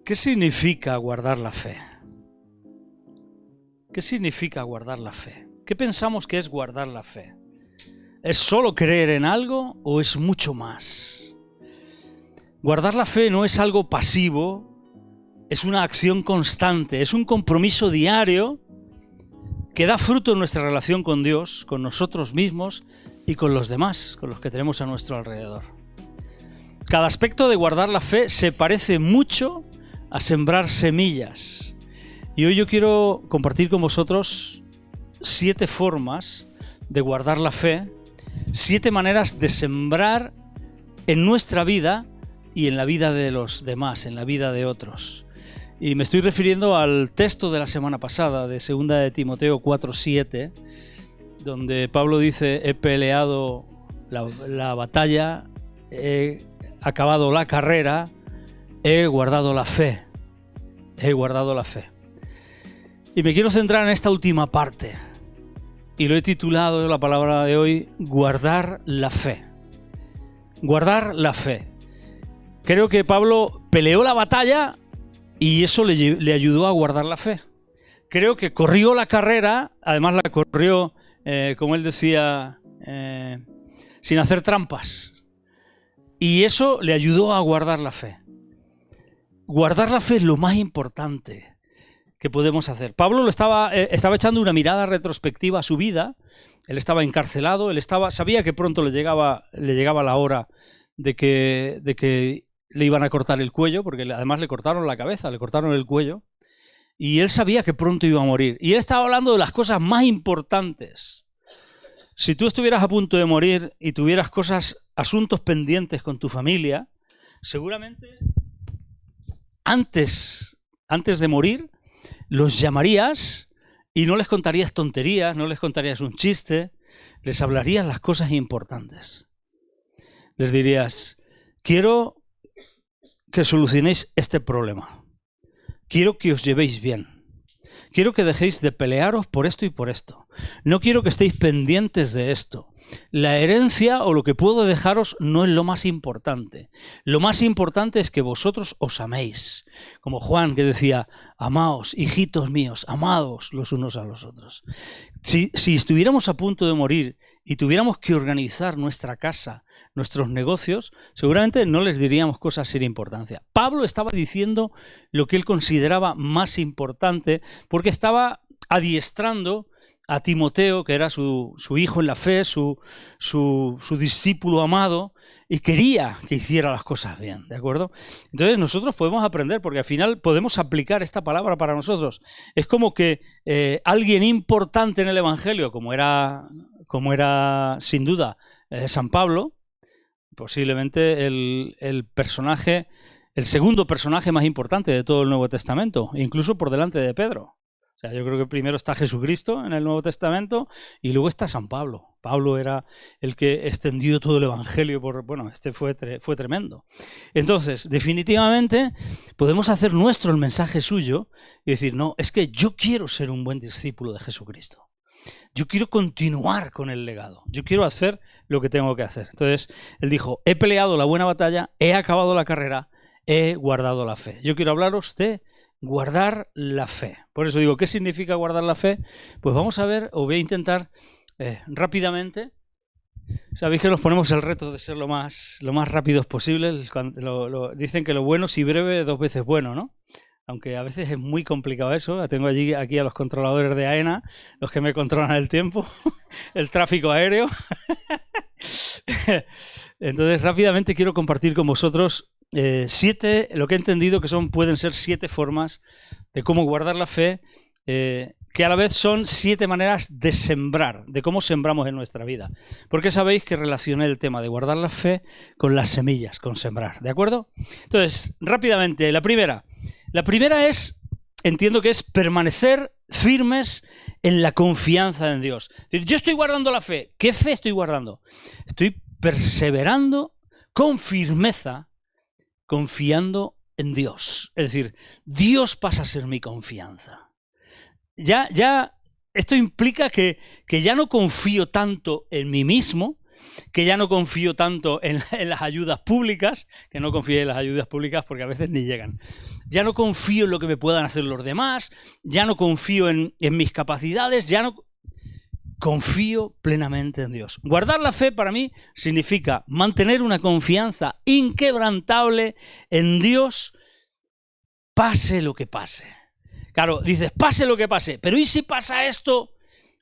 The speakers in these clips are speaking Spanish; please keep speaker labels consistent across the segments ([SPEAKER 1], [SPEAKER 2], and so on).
[SPEAKER 1] ¿Qué significa guardar la fe? ¿Qué significa guardar la fe? ¿Qué pensamos que es guardar la fe? ¿Es solo creer en algo o es mucho más? Guardar la fe no es algo pasivo, es una acción constante, es un compromiso diario que da fruto en nuestra relación con Dios, con nosotros mismos y con los demás, con los que tenemos a nuestro alrededor. Cada aspecto de guardar la fe se parece mucho a sembrar semillas. Y hoy yo quiero compartir con vosotros 7 formas de guardar la fe, 7 maneras de sembrar en nuestra vida y en la vida de los demás, en la vida de otros. Y me estoy refiriendo al texto de la semana pasada, de 2 de Timoteo 4:7, donde Pablo dice: he peleado la batalla, he acabado la carrera, he guardado la fe. He guardado la fe. Y me quiero centrar en esta última parte. Y lo he titulado, la palabra de hoy, guardar la fe. Guardar la fe. Creo que Pablo peleó la batalla y eso le ayudó a guardar la fe. Creo que corrió la carrera, además la corrió, como él decía, sin hacer trampas. Y eso le ayudó a guardar la fe. Guardar la fe es lo más importante que podemos hacer. Pablo estaba echando una mirada retrospectiva a su vida. Él estaba encarcelado, sabía que pronto le llegaba la hora de que le iban a cortar el cuello, porque además le cortaron la cabeza, le cortaron el cuello, y él sabía que pronto iba a morir. Y él estaba hablando de las cosas más importantes. Si tú estuvieras a punto de morir y tuvieras asuntos pendientes con tu familia, seguramente antes de morir, los llamarías y no les contarías tonterías, no les contarías un chiste, les hablarías las cosas importantes. Les dirías: quiero que solucionéis este problema, quiero que os llevéis bien, quiero que dejéis de pelearos por esto y por esto, no quiero que estéis pendientes de esto. La herencia o lo que puedo dejaros no es lo más importante. Lo más importante es que vosotros os améis. Como Juan, que decía: amaos, hijitos míos, amados los unos a los otros. Si estuviéramos a punto de morir y tuviéramos que organizar nuestra casa, nuestros negocios, seguramente no les diríamos cosas sin importancia. Pablo estaba diciendo lo que él consideraba más importante, porque estaba adiestrando a Timoteo, que era su hijo en la fe, su discípulo amado, y quería que hiciera las cosas bien, ¿de acuerdo? Entonces nosotros podemos aprender, porque al final podemos aplicar esta palabra para nosotros. Es como que alguien importante en el Evangelio, como era sin duda San Pablo, posiblemente el segundo personaje más importante de todo el Nuevo Testamento, incluso por delante de Pedro. O sea, yo creo que primero está Jesucristo en el Nuevo Testamento y luego está San Pablo. Pablo era el que extendió todo el Evangelio. Fue tremendo. Entonces, definitivamente, podemos hacer nuestro el mensaje suyo y decir: no, es que yo quiero ser un buen discípulo de Jesucristo. Yo quiero continuar con el legado. Yo quiero hacer lo que tengo que hacer. Entonces, él dijo: he peleado la buena batalla, he acabado la carrera, he guardado la fe. Yo quiero hablaros de guardar la fe. Por eso digo, ¿qué significa guardar la fe? Pues vamos a ver, o voy a intentar rápidamente. Sabéis que nos ponemos el reto de ser lo más rápidos posible. Dicen que lo bueno, si breve, 2 veces bueno, ¿no? Aunque a veces es muy complicado eso. Tengo aquí a los controladores de AENA, los que me controlan el tiempo, el tráfico aéreo. Entonces, rápidamente quiero compartir con vosotros 7, lo que he entendido que pueden ser 7 formas de cómo guardar la fe, que a la vez son 7 maneras de sembrar, de cómo sembramos en nuestra vida. Porque sabéis que relacioné el tema de guardar la fe con las semillas, con sembrar, ¿de acuerdo? Entonces, rápidamente, la primera entiendo que es permanecer firmes en la confianza en Dios. Es decir, yo estoy guardando la fe. ¿Qué fe estoy guardando? Estoy perseverando con firmeza, confiando en Dios. Es decir, Dios pasa a ser mi confianza. Ya esto implica que ya no confío tanto en mí mismo, que ya no confío tanto en las ayudas públicas, que no confío en las ayudas públicas porque a veces ni llegan. Ya no confío en lo que me puedan hacer los demás, ya no confío en mis capacidades, ya no confío plenamente en Dios. Guardar la fe para mí significa mantener una confianza inquebrantable en Dios, pase lo que pase. Claro, dices, pase lo que pase, pero ¿y si pasa esto?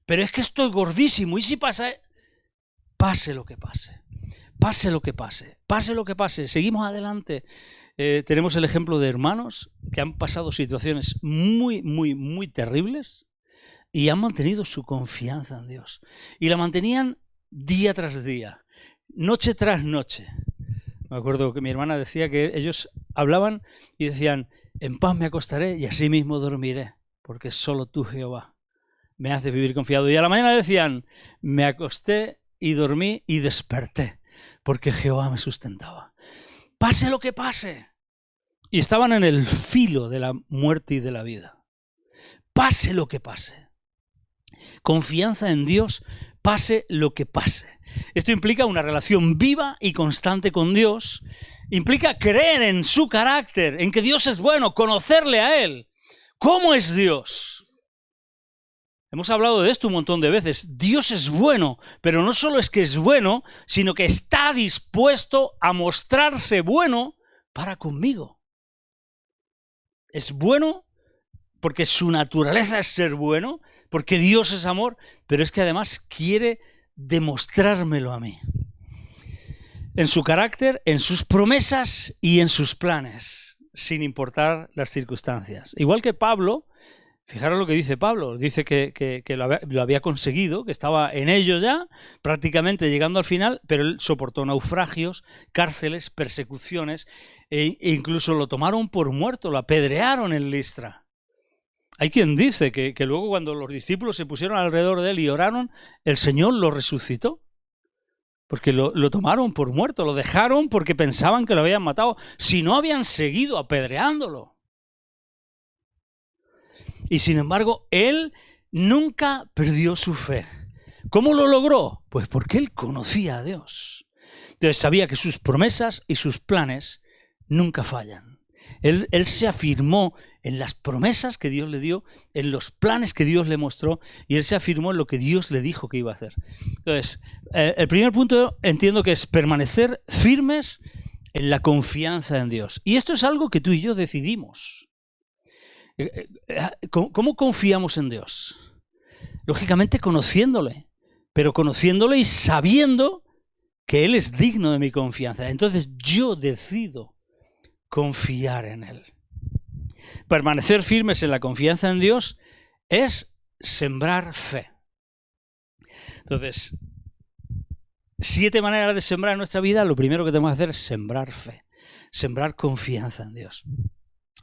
[SPEAKER 1] Pero es que esto es gordísimo, ¿y si pasa? Pase lo que pase, pase lo que pase, pase lo que pase, seguimos adelante. Tenemos el ejemplo de hermanos que han pasado situaciones muy terribles y han mantenido su confianza en Dios. Y la mantenían día tras día, noche tras noche. Me acuerdo que mi hermana decía que ellos hablaban y decían, en paz me acostaré y así mismo dormiré, porque solo tú, Jehová, me haces vivir confiado. Y a la mañana decían, me acosté y dormí y desperté, porque Jehová me sustentaba. Pase lo que pase. Y estaban en el filo de la muerte y de la vida. Pase lo que pase. Confianza en Dios, pase lo que pase. Esto implica una relación viva y constante con Dios. Implica creer en su carácter, en que Dios es bueno, conocerle a Él. ¿Cómo es Dios? Hemos hablado de esto un montón de veces. Dios es bueno, pero no solo es que es bueno, sino que está dispuesto a mostrarse bueno para conmigo. Es bueno porque su naturaleza es ser bueno, porque Dios es amor, pero es que además quiere demostrármelo a mí. En su carácter, en sus promesas y en sus planes, sin importar las circunstancias. Igual que Pablo, fijaros lo que dice Pablo, dice que lo había conseguido, que estaba en ello ya, prácticamente llegando al final, pero él soportó naufragios, cárceles, persecuciones, e incluso lo tomaron por muerto, lo apedrearon en Listra. Hay quien dice que luego cuando los discípulos se pusieron alrededor de él y oraron, el Señor lo resucitó. Porque lo tomaron por muerto, lo dejaron porque pensaban que lo habían matado, si no habían seguido apedreándolo. Y sin embargo, él nunca perdió su fe. ¿Cómo lo logró? Pues porque él conocía a Dios. Entonces sabía que sus promesas y sus planes nunca fallan. Él se afirmó en las promesas que Dios le dio, en los planes que Dios le mostró, y él se afirmó en lo que Dios le dijo que iba a hacer. Entonces, el primer punto entiendo que es permanecer firmes en la confianza en Dios. Y esto es algo que tú y yo decidimos. ¿Cómo confiamos en Dios? Lógicamente conociéndole, pero conociéndole y sabiendo que Él es digno de mi confianza. Entonces yo decido confiar en Él. Permanecer firmes en la confianza en Dios es sembrar fe. Entonces, 7 maneras de sembrar en nuestra vida. Lo primero que tenemos que hacer es sembrar fe, sembrar confianza en Dios.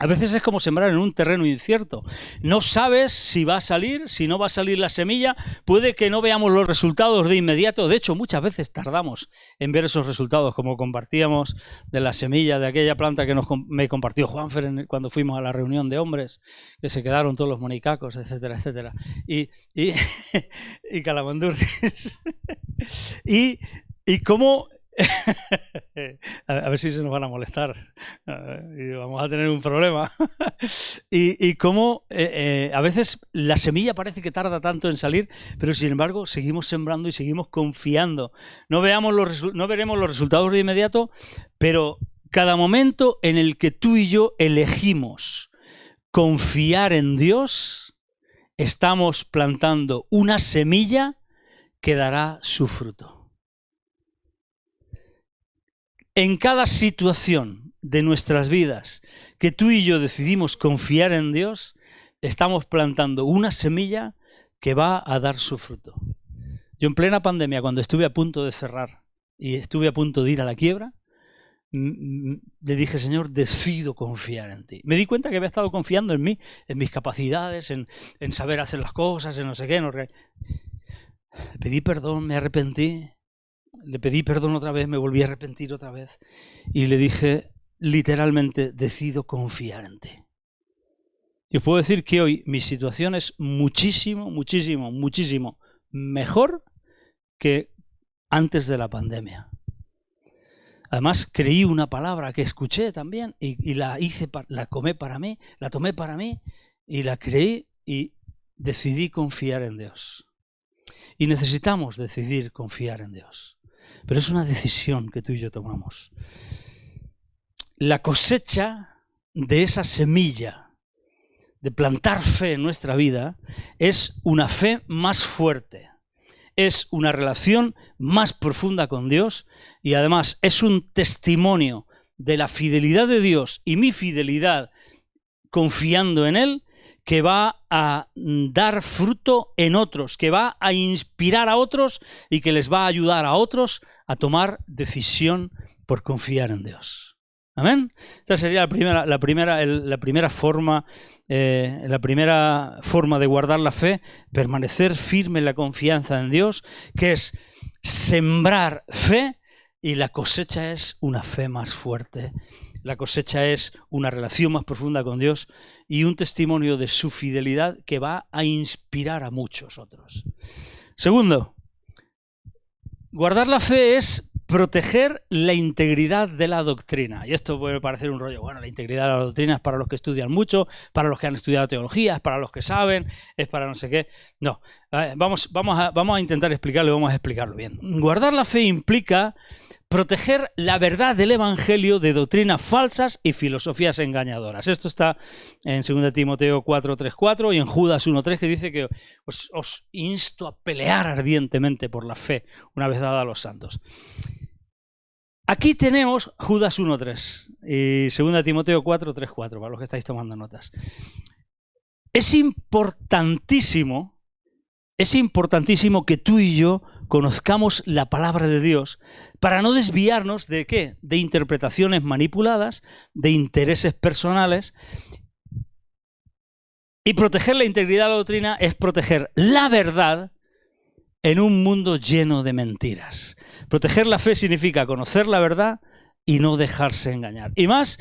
[SPEAKER 1] A veces es como sembrar en un terreno incierto. No sabes si va a salir, si no va a salir la semilla. Puede que no veamos los resultados de inmediato. De hecho, muchas veces tardamos en ver esos resultados, como compartíamos de la semilla de aquella planta que me compartió Juanfer cuando fuimos a la reunión de hombres, que se quedaron todos los monicacos, etcétera, etcétera. Y calamandurris. y cómo... a ver si se nos van a molestar y vamos a tener un problema. y cómo a veces la semilla parece que tarda tanto en salir, pero sin embargo seguimos sembrando y seguimos confiando. No veremos los resultados de inmediato, pero cada momento en el que tú y yo elegimos confiar en Dios, estamos plantando una semilla que dará su fruto. En cada situación de nuestras vidas que tú y yo decidimos confiar en Dios, estamos plantando una semilla que va a dar su fruto. Yo en plena pandemia, cuando estuve a punto de cerrar y estuve a punto de ir a la quiebra, le dije, Señor, decido confiar en ti. Me di cuenta que había estado confiando en mí, en mis capacidades, en saber hacer las cosas, en no sé qué. Pedí perdón, me arrepentí. le pedí perdón otra vez, me volví a arrepentir otra vez y le dije literalmente, decido confiar en ti. Y os puedo decir que hoy mi situación es muchísimo mejor que antes de la pandemia. Además, creí una palabra que escuché también y la tomé para mí y la creí y decidí confiar en Dios. Y necesitamos decidir confiar en Dios. Pero es una decisión que tú y yo tomamos. La cosecha de esa semilla de plantar fe en nuestra vida es una fe más fuerte, es una relación más profunda con Dios y además es un testimonio de la fidelidad de Dios y mi fidelidad confiando en Él, que va a dar fruto en otros, que va a inspirar a otros y que les va a ayudar a otros a tomar decisión por confiar en Dios. ¿Amén? Esta sería la primera forma de guardar la fe, permanecer firme en la confianza en Dios, que es sembrar fe, y la cosecha es una fe más fuerte. La cosecha es una relación más profunda con Dios y un testimonio de su fidelidad que va a inspirar a muchos otros. Segundo, guardar la fe es proteger la integridad de la doctrina. Y esto puede parecer un rollo. Bueno, la integridad de la doctrina es para los que estudian mucho, para los que han estudiado teología, es para los que saben, es para no sé qué. No, vamos a intentar explicarlo y vamos a explicarlo bien. Guardar la fe implica proteger la verdad del Evangelio de doctrinas falsas y filosofías engañadoras. Esto está en 2 Timoteo 4:3-4 y en Judas 1:3, que dice que os insto a pelear ardientemente por la fe una vez dada a los santos. Aquí tenemos Judas 1:3 y 2 Timoteo 4:3-4, para los que estáis tomando notas. Es importantísimo que tú y yo conozcamos la palabra de Dios para no desviarnos ¿de qué? De interpretaciones manipuladas, de intereses personales. Y proteger la integridad de la doctrina es proteger la verdad en un mundo lleno de mentiras. Proteger la fe significa conocer la verdad y no dejarse engañar. Y más,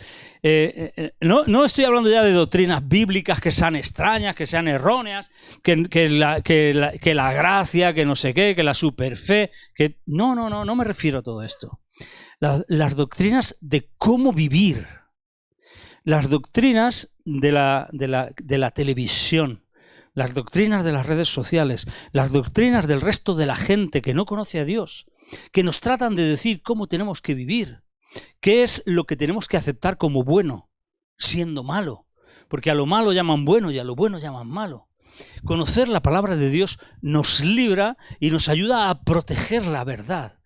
[SPEAKER 1] no estoy hablando ya de doctrinas bíblicas que sean extrañas, que sean erróneas, que la gracia, que no sé qué, que la superfe, que no me refiero a todo esto. Las doctrinas de cómo vivir, las doctrinas de la televisión, las doctrinas de las redes sociales, las doctrinas del resto de la gente que no conoce a Dios, que nos tratan de decir cómo tenemos que vivir. ¿Qué es lo que tenemos que aceptar como bueno, siendo malo? Porque a lo malo llaman bueno y a lo bueno llaman malo. Conocer la palabra de Dios nos libra y nos ayuda a proteger la verdad.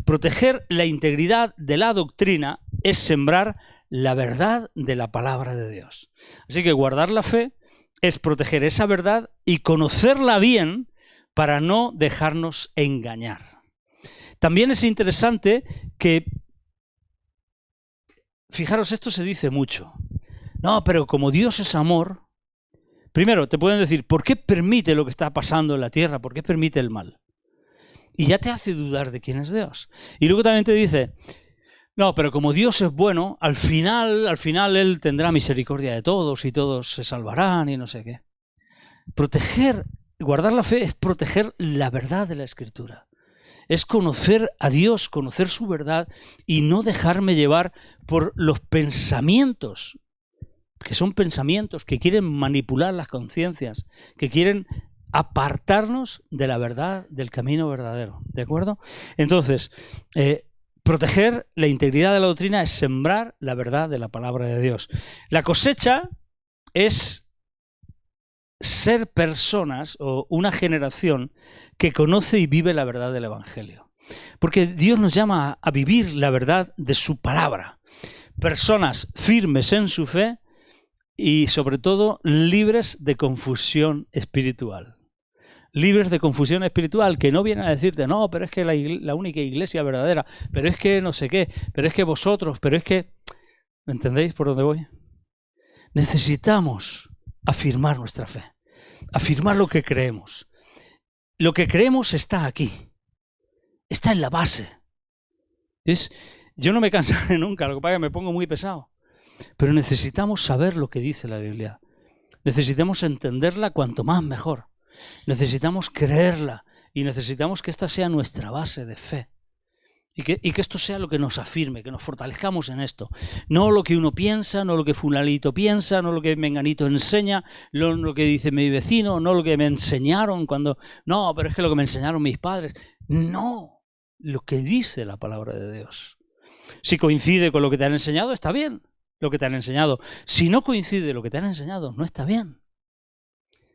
[SPEAKER 1] Proteger la integridad de la doctrina es sembrar la verdad de la palabra de Dios. Así que guardar la fe es proteger esa verdad y conocerla bien para no dejarnos engañar. También es interesante que fijaros, esto se dice mucho. No, pero como Dios es amor, primero te pueden decir, ¿por qué permite lo que está pasando en la tierra? ¿Por qué permite el mal? Y ya te hace dudar de quién es Dios. Y luego también te dice, no, pero como Dios es bueno, al final Él tendrá misericordia de todos y todos se salvarán y no sé qué. Guardar la fe es proteger la verdad de la Escritura. Es conocer a Dios, conocer su verdad y no dejarme llevar por los pensamientos, que son pensamientos que quieren manipular las conciencias, que quieren apartarnos de la verdad, del camino verdadero. ¿De acuerdo? Entonces, proteger la integridad de la doctrina es sembrar la verdad de la palabra de Dios. La cosecha es ser personas o una generación que conoce y vive la verdad del Evangelio. Porque Dios nos llama a vivir la verdad de su palabra. Personas firmes en su fe y sobre todo libres de confusión espiritual. Libres de confusión espiritual, que no vienen a decirte, no, pero es que la única iglesia verdadera, pero es que no sé qué, pero es que vosotros, pero es que... ¿Me entendéis por dónde voy? Necesitamos afirmar nuestra fe, afirmar lo que creemos. Lo que creemos está aquí. está en la base. ¿Ves? Yo no me cansaré nunca, lo que pasa es que me pongo muy pesado. Pero necesitamos saber lo que dice la Biblia. Necesitamos entenderla cuanto más mejor. Necesitamos creerla y necesitamos que esta sea nuestra base de fe. Y que esto sea lo que nos afirme, que nos fortalezcamos en esto. No lo que uno piensa, no lo que fulanito piensa, no lo que menganito enseña, no lo que dice mi vecino, no lo que me enseñaron cuando... No, pero es que lo que me enseñaron mis padres. No, lo que dice la palabra de Dios. Si coincide con lo que te han enseñado, está bien lo que te han enseñado. Si no coincide lo que te han enseñado, no está bien.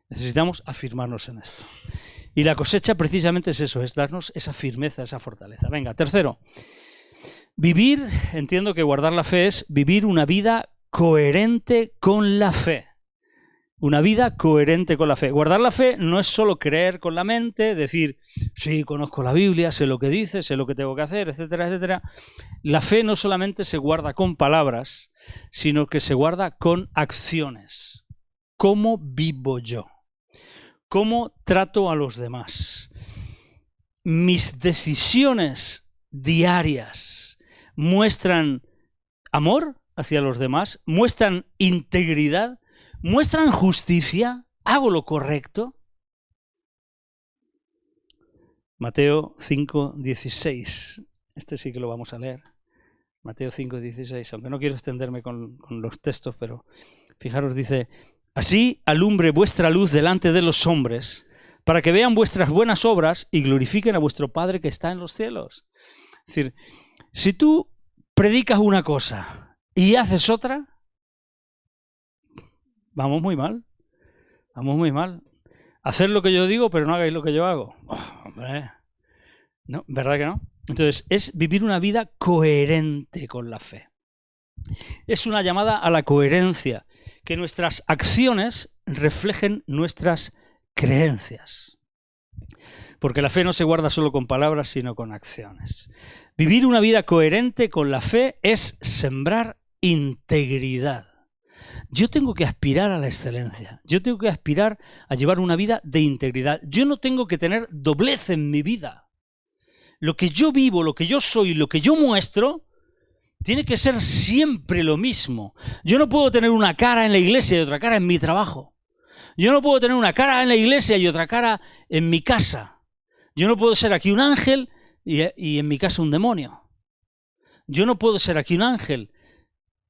[SPEAKER 1] Necesitamos afirmarnos en esto. Y la cosecha precisamente es eso, es darnos esa firmeza, esa fortaleza. Venga, tercero. Vivir, entiendo que guardar la fe es vivir una vida coherente con la fe. Una vida coherente con la fe. Guardar la fe no es solo creer con la mente, decir, sí, conozco la Biblia, sé lo que dice, sé lo que tengo que hacer, etcétera, etcétera. La fe no solamente se guarda con palabras, sino que se guarda con acciones. ¿Cómo vivo yo? ¿Cómo trato a los demás? Mis decisiones diarias muestran amor hacia los demás, muestran integridad, muestran justicia, hago lo correcto. Mateo 5:16. Este sí que lo vamos a leer. Mateo 5:16. Aunque no quiero extenderme con los textos, pero fijaros, dice... Así alumbre vuestra luz delante de los hombres, para que vean vuestras buenas obras y glorifiquen a vuestro Padre que está en los cielos. Es decir, si tú predicas una cosa y haces otra, vamos muy mal. Vamos muy mal. Hacer lo que yo digo, pero no hagáis lo que yo hago. Oh, hombre. No, ¿verdad que no? Entonces, es vivir una vida coherente con la fe. Es una llamada a la coherencia. Que nuestras acciones reflejen nuestras creencias. Porque la fe no se guarda solo con palabras, sino con acciones. Vivir una vida coherente con la fe es sembrar integridad. Yo tengo que aspirar a la excelencia. Yo tengo que aspirar a llevar una vida de integridad. Yo no tengo que tener doblez en mi vida. Lo que yo vivo, lo que yo soy, lo que yo muestro... tiene que ser siempre lo mismo. Yo no puedo tener una cara en la iglesia y otra cara en mi trabajo. Yo no puedo tener una cara en la iglesia y otra cara en mi casa. Yo no puedo ser aquí un ángel y en mi casa un demonio. Yo no puedo ser aquí un ángel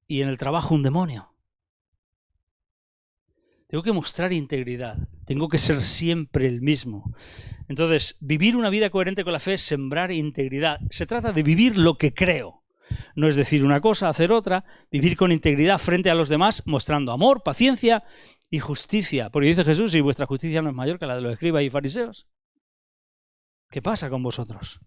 [SPEAKER 1] y en el trabajo un demonio. Tengo que mostrar integridad. Tengo que ser siempre el mismo. Entonces, vivir una vida coherente con la fe es sembrar integridad. Se trata de vivir lo que creo. No es decir una cosa, hacer otra, vivir con integridad frente a los demás, mostrando amor, paciencia y justicia. Porque dice Jesús, si vuestra justicia no es mayor que la de los escribas y fariseos. ¿Qué pasa con vosotros?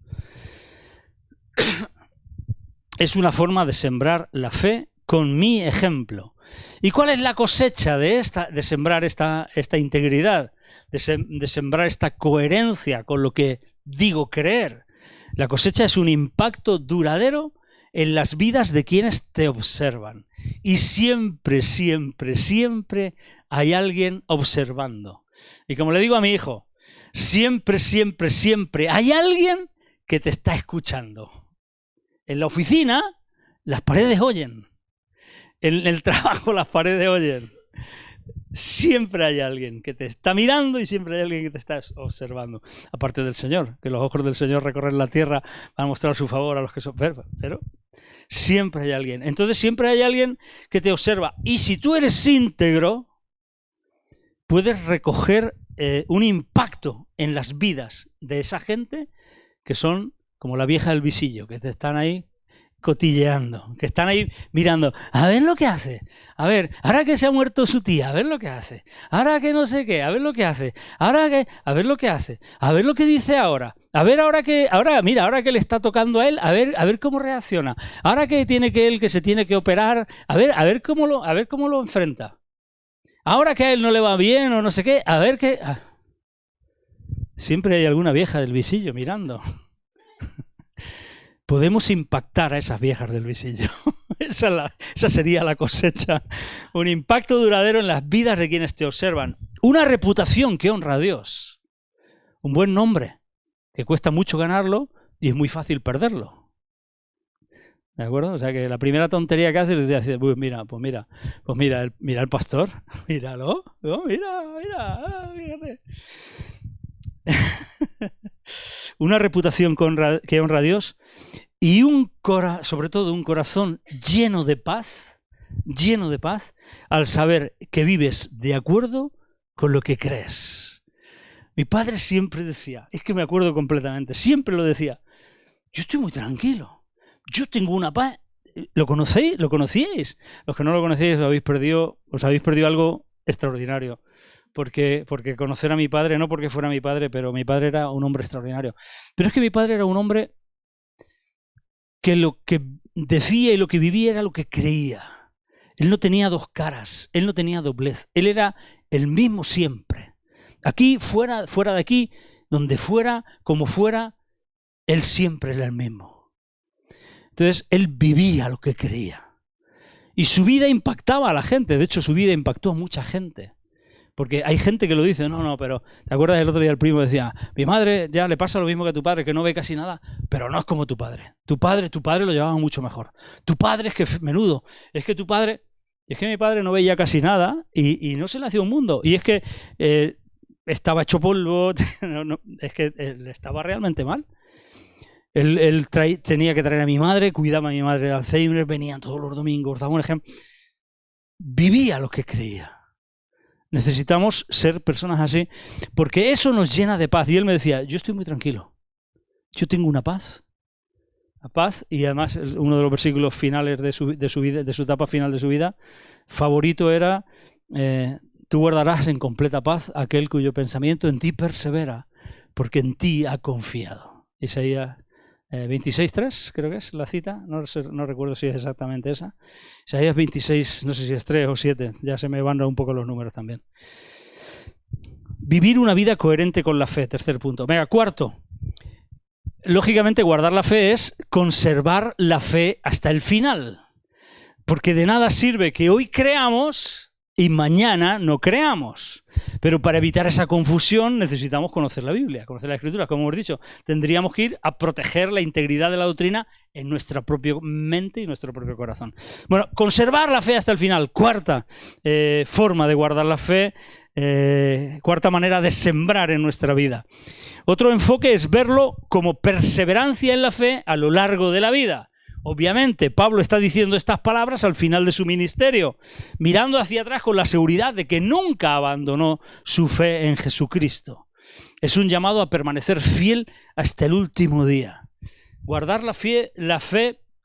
[SPEAKER 1] Es una forma de sembrar la fe con mi ejemplo. ¿Y cuál es la cosecha de sembrar esta integridad? De sembrar esta coherencia con lo que digo creer. La cosecha es un impacto duradero en las vidas de quienes te observan. Y siempre, siempre, siempre hay alguien observando. Y como le digo a mi hijo, siempre, siempre, siempre hay alguien que te está escuchando. En la oficina, las paredes oyen. En el trabajo, las paredes oyen. Siempre hay alguien que te está mirando y siempre hay alguien que te está observando. Aparte del Señor, que los ojos del Señor recorren la tierra para mostrar su favor a los que se observan. Pero siempre hay alguien. Entonces siempre hay alguien que te observa. Y si tú eres íntegro, puedes recoger un impacto en las vidas de esa gente que son como la vieja del visillo, que te están ahí cotilleando, que están ahí mirando, a ver lo que hace, a ver, ahora que se ha muerto su tía, a ver lo que hace, ahora que no sé qué, a ver lo que hace, ahora que, a ver lo que hace, a ver lo que dice ahora, a ver ahora que le está tocando a él, a ver cómo reacciona, ahora que tiene que él que se tiene que operar, a ver cómo lo enfrenta, ahora que a él no le va bien o no sé qué, a ver qué, siempre hay alguna vieja del visillo mirando. Podemos impactar a esas viejas del visillo. Esa sería la cosecha. Un impacto duradero en las vidas de quienes te observan. Una reputación que honra a Dios. Un buen nombre, que cuesta mucho ganarlo, y es muy fácil perderlo. ¿De acuerdo? O sea que la primera tontería que haces es decir, pues mira el pastor, míralo, oh, fíjate. Una reputación que honra a Dios y sobre todo un corazón lleno de paz, al saber que vives de acuerdo con lo que crees. Mi padre siempre decía, es que me acuerdo completamente, siempre lo decía, yo estoy muy tranquilo. Yo tengo una paz. ¿Lo conocéis? ¿Lo conocíais? Los que no lo conocíais os habéis perdido algo extraordinario. Porque conocer a mi padre, no porque fuera mi padre, pero mi padre era un hombre extraordinario. Pero es que mi padre era un hombre que lo que decía y lo que vivía era lo que creía. Él no tenía dos caras, él no tenía doblez. Él era el mismo siempre. Aquí, fuera de aquí, donde fuera, como fuera, él siempre era el mismo. Entonces, él vivía lo que creía. Y su vida impactaba a la gente. De hecho, su vida impactó a mucha gente. Porque hay gente que lo dice, no, pero ¿te acuerdas el otro día el primo decía, mi madre ya le pasa lo mismo que a tu padre, que no ve casi nada, pero no es como tu padre. Tu padre lo llevaba mucho mejor. Tu padre es que menudo. Es que mi padre no veía casi nada y no se le hacía un mundo. Y es que estaba hecho polvo, es que estaba realmente mal. Él tenía que traer a mi madre, cuidaba a mi madre de Alzheimer, venían todos los domingos, daba un ejemplo. Vivía lo que creía. Necesitamos ser personas así, porque eso nos llena de paz. Y él me decía, yo estoy muy tranquilo. Yo tengo una paz. La paz, y además uno de los versículos finales de su vida, de su etapa final de su vida, favorito era, tú guardarás en completa paz aquel cuyo pensamiento en ti persevera, porque en ti ha confiado. Isaías 26.3, creo que es la cita, no recuerdo si es exactamente esa. Isaías 26, no sé si es 3 o 7, ya se me van un poco los números también. Vivir una vida coherente con la fe, tercer punto. Venga, cuarto. Lógicamente, guardar la fe es conservar la fe hasta el final. Porque de nada sirve que hoy creamos y mañana no creamos. Pero para evitar esa confusión necesitamos conocer la Biblia, conocer la Escritura. Como hemos dicho, tendríamos que ir a proteger la integridad de la doctrina en nuestra propia mente y nuestro propio corazón. Bueno, conservar la fe hasta el final. Cuarta forma de guardar la fe, cuarta manera de sembrar en nuestra vida. Otro enfoque es verlo como perseverancia en la fe a lo largo de la vida. Obviamente, Pablo está diciendo estas palabras al final de su ministerio, mirando hacia atrás con la seguridad de que nunca abandonó su fe en Jesucristo. Es un llamado a permanecer fiel hasta el último día. Guardar la fe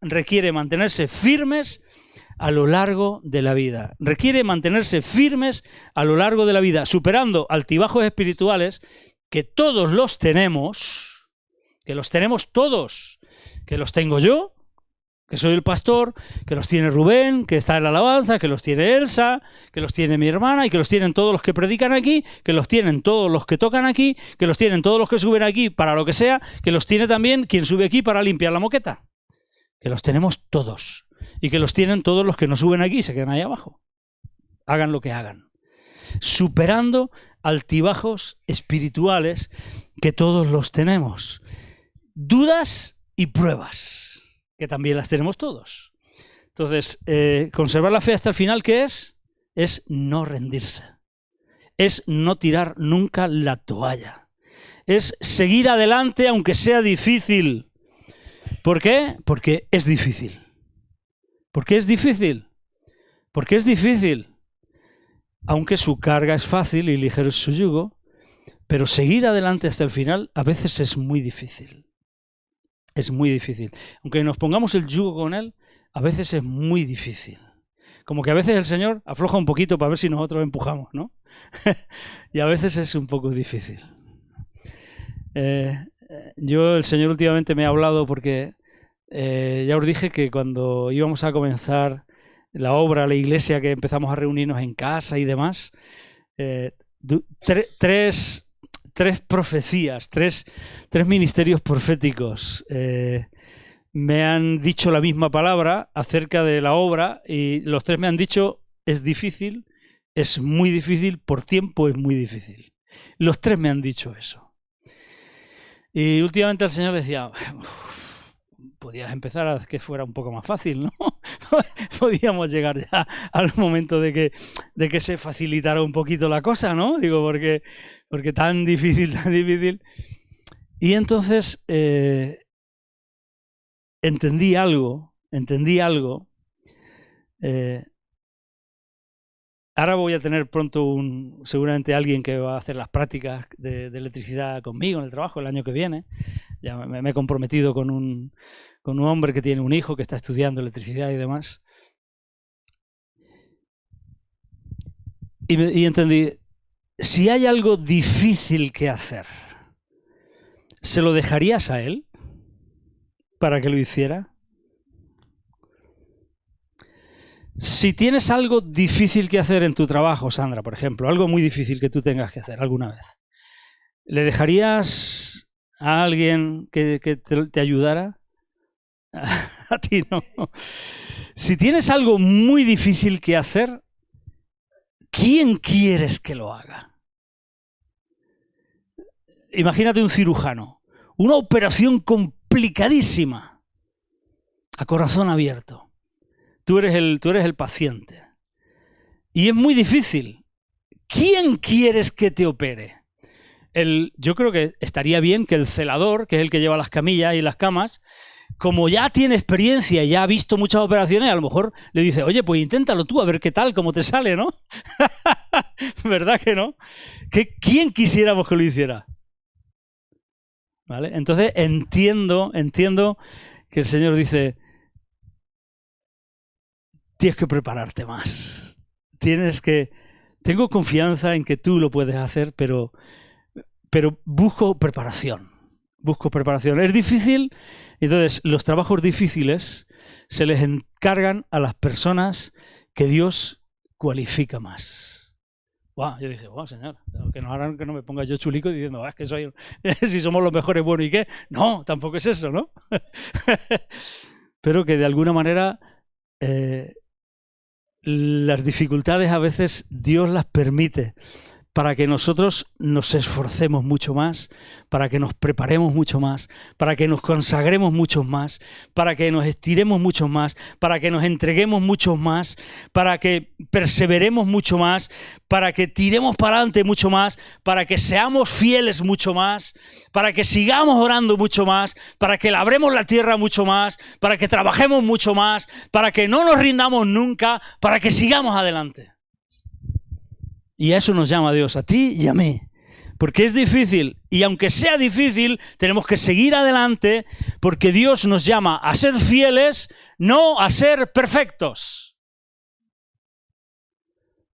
[SPEAKER 1] requiere mantenerse firmes a lo largo de la vida. Requiere mantenerse firmes a lo largo de la vida, superando altibajos espirituales que todos los tenemos, que los tenemos todos, que los tengo yo, que soy el pastor, que los tiene Rubén, que está en la alabanza, que los tiene Elsa, que los tiene mi hermana y que los tienen todos los que predican aquí, que los tienen todos los que tocan aquí, que los tienen todos los que suben aquí para lo que sea, que los tiene también quien sube aquí para limpiar la moqueta. Que los tenemos todos y que los tienen todos los que no suben aquí y se quedan ahí abajo. Hagan lo que hagan. Superando altibajos espirituales que todos los tenemos. Dudas y pruebas, que también las tenemos todos. Entonces, conservar la fe hasta el final, ¿qué es? Es no rendirse. Es no tirar nunca la toalla. Es seguir adelante aunque sea difícil. ¿Por qué? Porque es difícil. ¿Por qué es difícil? Porque es difícil. Aunque su carga es fácil y ligero es su yugo, pero seguir adelante hasta el final a veces es muy difícil. Es muy difícil. Aunque nos pongamos el yugo con él, a veces es muy difícil. Como que a veces el Señor afloja un poquito para ver si nosotros empujamos, ¿no? Y a veces es un poco difícil. El Señor últimamente me ha hablado porque ya os dije que cuando íbamos a comenzar la obra, la iglesia, que empezamos a reunirnos en casa y demás, tres profecías, tres ministerios proféticos me han dicho la misma palabra acerca de la obra y los tres me han dicho es difícil, es muy difícil, por tiempo es muy difícil. Los tres me han dicho eso. Y últimamente el Señor decía, podías empezar a que fuera un poco más fácil, ¿no? Podíamos llegar ya al momento de que se facilitara un poquito la cosa, ¿no? Digo, porque tan difícil, tan difícil. Y entonces entendí algo. Ahora voy a tener pronto seguramente alguien que va a hacer las prácticas de electricidad conmigo en el trabajo el año que viene. Ya me he comprometido con un hombre que tiene un hijo que está estudiando electricidad y demás. Y entendí, si hay algo difícil que hacer, ¿se lo dejarías a él para que lo hiciera? Si tienes algo difícil que hacer en tu trabajo, Sandra, por ejemplo, algo muy difícil que tú tengas que hacer alguna vez, ¿le dejarías a alguien que te ayudara? A ti no. Si tienes algo muy difícil que hacer, ¿quién quieres que lo haga? Imagínate un cirujano, una operación complicadísima, a corazón abierto. Tú eres el paciente. Y es muy difícil. ¿Quién quieres que te opere? Yo creo que estaría bien que el celador, que es el que lleva las camillas y las camas, como ya tiene experiencia y ya ha visto muchas operaciones, a lo mejor le dice, oye, pues inténtalo tú, a ver qué tal, cómo te sale, ¿no? ¿Verdad que no? ¿Quién quisiéramos que lo hiciera? ¿Vale? Entonces entiendo que el Señor dice, tienes que prepararte más. Tengo confianza en que tú lo puedes hacer, pero busco preparación. Es difícil, entonces los trabajos difíciles se les encargan a las personas que Dios cualifica más. Wow, yo dije, wow, Señor, que no harán que no me ponga yo chulico diciendo, es que soy, si somos los mejores, bueno, ¿y qué? No, tampoco es eso, ¿no? Pero que de alguna manera las dificultades a veces Dios las permite para que nosotros nos esforcemos mucho más, para que nos preparemos mucho más, para que nos consagremos mucho más, para que nos estiremos mucho más, para que nos entreguemos mucho más, para que perseveremos mucho más, para que tiremos para adelante mucho más, para que seamos fieles mucho más, para que sigamos orando mucho más, para que labremos la tierra mucho más, para que trabajemos mucho más, para que no nos rindamos nunca, para que sigamos adelante. Y a eso nos llama Dios, a ti y a mí. Porque es difícil. Y aunque sea difícil, tenemos que seguir adelante porque Dios nos llama a ser fieles, no a ser perfectos.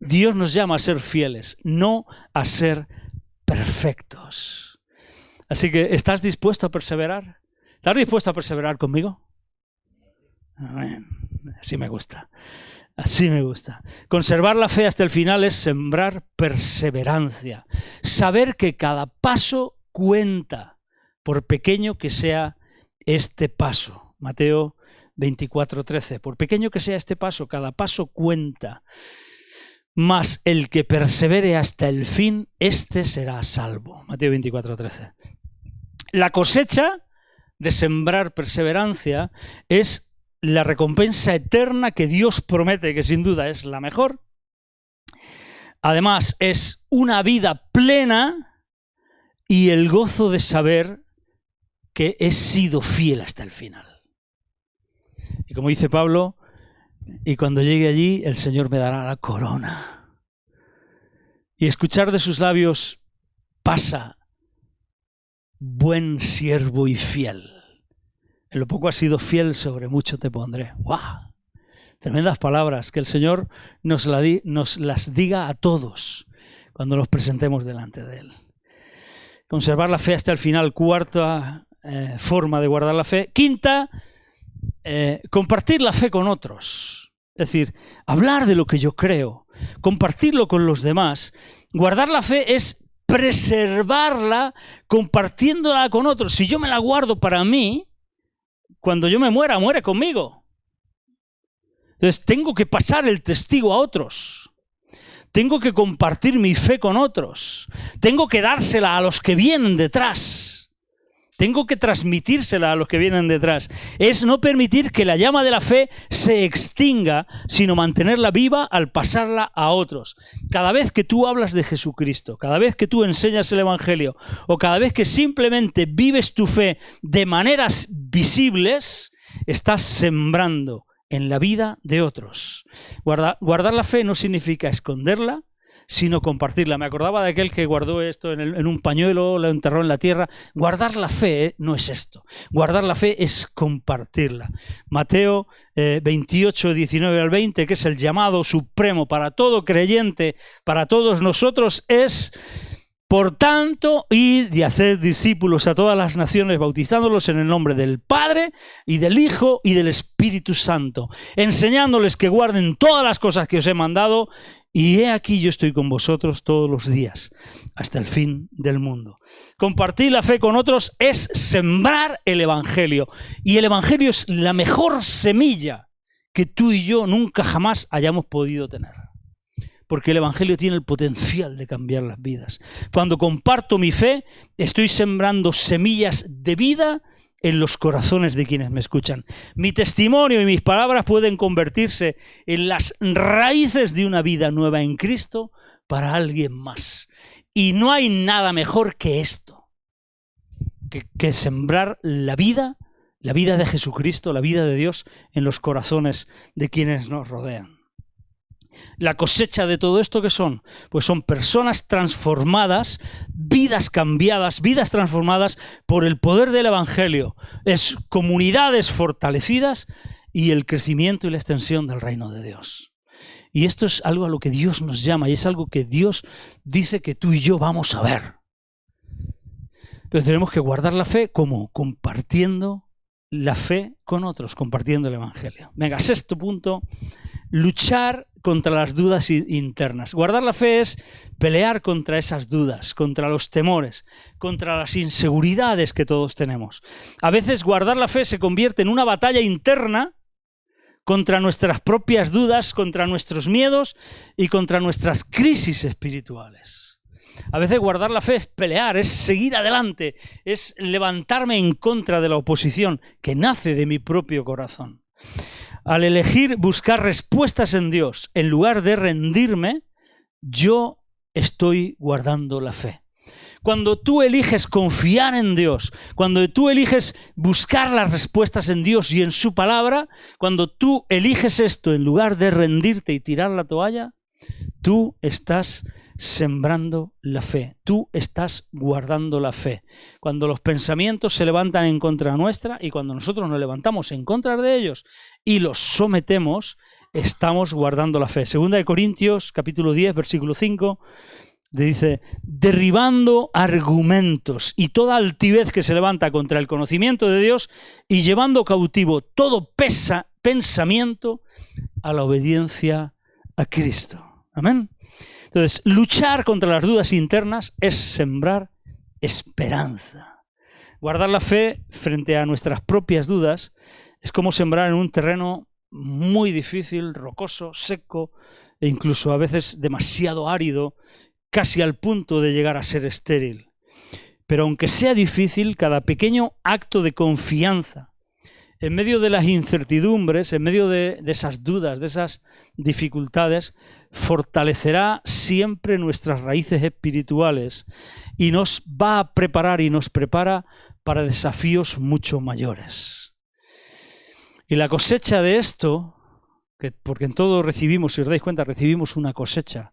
[SPEAKER 1] Dios nos llama a ser fieles, no a ser perfectos. Así que, ¿estás dispuesto a perseverar? ¿Estás dispuesto a perseverar conmigo? Amén. Así me gusta. Así me gusta. Conservar la fe hasta el final es sembrar perseverancia. Saber que cada paso cuenta, por pequeño que sea este paso. Mateo 24:13. Por pequeño que sea este paso, cada paso cuenta. Mas el que persevere hasta el fin, este será salvo. Mateo 24:13. La cosecha de sembrar perseverancia es la recompensa eterna que Dios promete, que sin duda es la mejor. Además, es una vida plena y el gozo de saber que he sido fiel hasta el final. Y como dice Pablo, y cuando llegue allí, el Señor me dará la corona. Y escuchar de sus labios, pasa, buen siervo y fiel. En lo poco has sido fiel, sobre mucho te pondré. ¡Guau! Tremendas palabras, que el Señor nos las diga a todos cuando nos presentemos delante de Él. Conservar la fe hasta el final. Cuarta forma de guardar la fe. Quinta, compartir la fe con otros. Es decir, hablar de lo que yo creo, compartirlo con los demás. Guardar la fe es preservarla compartiéndola con otros. Si yo me la guardo para mí, cuando yo me muera, muere conmigo. Entonces tengo que pasar el testigo a otros. Tengo que compartir mi fe con otros. Tengo que dársela a los que vienen detrás. Tengo que transmitírsela a los que vienen detrás. Es no permitir que la llama de la fe se extinga, sino mantenerla viva al pasarla a otros. Cada vez que tú hablas de Jesucristo, cada vez que tú enseñas el Evangelio, o cada vez que simplemente vives tu fe de maneras visibles, estás sembrando en la vida de otros. Guardar la fe no significa esconderla, sino compartirla. Me acordaba de aquel que guardó esto en un pañuelo, lo enterró en la tierra. Guardar la fe no es esto. Guardar la fe es compartirla. Mateo 28, 19 al 20, que es el llamado supremo para todo creyente, para todos nosotros, es: por tanto, id y haced discípulos a todas las naciones, bautizándolos en el nombre del Padre y del Hijo y del Espíritu Santo, enseñándoles que guarden todas las cosas que os he mandado, y he aquí yo estoy con vosotros todos los días, hasta el fin del mundo. Compartir la fe con otros es sembrar el Evangelio, y el Evangelio es la mejor semilla que tú y yo nunca jamás hayamos podido tener. Porque el Evangelio tiene el potencial de cambiar las vidas. Cuando comparto mi fe, estoy sembrando semillas de vida en los corazones de quienes me escuchan. Mi testimonio y mis palabras pueden convertirse en las raíces de una vida nueva en Cristo para alguien más. Y no hay nada mejor que esto, que sembrar la vida de Jesucristo, la vida de Dios en los corazones de quienes nos rodean. La cosecha de todo esto, ¿qué son? Pues son personas transformadas, vidas cambiadas, vidas transformadas por el poder del Evangelio. Es comunidades fortalecidas y el crecimiento y la extensión del reino de Dios. Y esto es algo a lo que Dios nos llama y es algo que Dios dice que tú y yo vamos a ver. Pero tenemos que guardar la fe como compartiendo la fe con otros, compartiendo el Evangelio. Venga, sexto punto: luchar contra las dudas internas. Guardar la fe es pelear contra esas dudas, contra los temores, contra las inseguridades que todos tenemos. A veces guardar la fe se convierte en una batalla interna contra nuestras propias dudas, contra nuestros miedos y contra nuestras crisis espirituales. A veces guardar la fe es pelear, es seguir adelante, es levantarme en contra de la oposición que nace de mi propio corazón. Al elegir buscar respuestas en Dios en lugar de rendirme, yo estoy guardando la fe. Cuando tú eliges confiar en Dios, cuando tú eliges buscar las respuestas en Dios y en su palabra, cuando tú eliges esto en lugar de rendirte y tirar la toalla, tú estás sembrando la fe, tú estás guardando la fe. Cuando los pensamientos se levantan en contra nuestra y cuando nosotros nos levantamos en contra de ellos y los sometemos, estamos guardando la fe. 2 Corintios capítulo 10, versículo 5, dice: derribando argumentos y toda altivez que se levanta contra el conocimiento de Dios y llevando cautivo todo pensamiento a la obediencia a Cristo. Amén. Entonces, luchar contra las dudas internas es sembrar esperanza. Guardar la fe frente a nuestras propias dudas es como sembrar en un terreno muy difícil, rocoso, seco e incluso a veces demasiado árido, casi al punto de llegar a ser estéril. Pero aunque sea difícil, cada pequeño acto de confianza en medio de las incertidumbres, en medio de esas dudas, de esas dificultades, fortalecerá siempre nuestras raíces espirituales y nos va a preparar y nos prepara para desafíos mucho mayores. Y la cosecha de esto, porque en todo recibimos, si os dais cuenta, recibimos una cosecha.